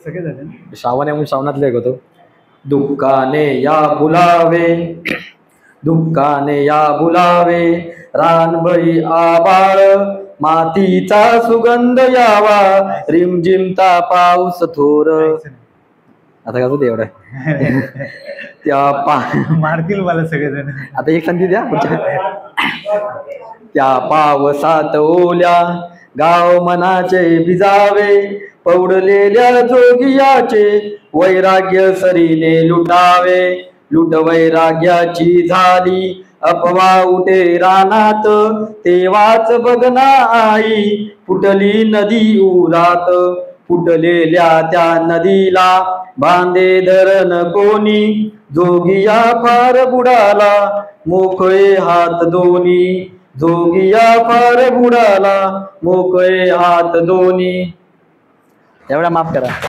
श्रावण आहे म्हणून श्रावणातले एक होतो. दुःखाने या बुलावे, दुःखाने या बुलावे, रानभई आबाळ, मातीचा सुगंध यावा, रिमझिमता पाऊस थोर. आता का तू एवढं त्या मारतील मला सगळेजण. आता एक संधी द्या. त्या पावसात ओल्या गाव मनाचे भिजावे, पौडलेल्या जोगियाचे वैराग्य सरीने लुटावे. लुट वैराग्याची झाली अफवा उठे रानात, तेव्हाच बघना आई फुटली नदी उरात. फुटलेल्या त्या नदीला बांधे धरण कोणी, जोगिया फार बुडाला मोकळे हात दोन्ही. जोगिया फार बुडाला मोकळे हात दोन्ही. एवढा माफ करा.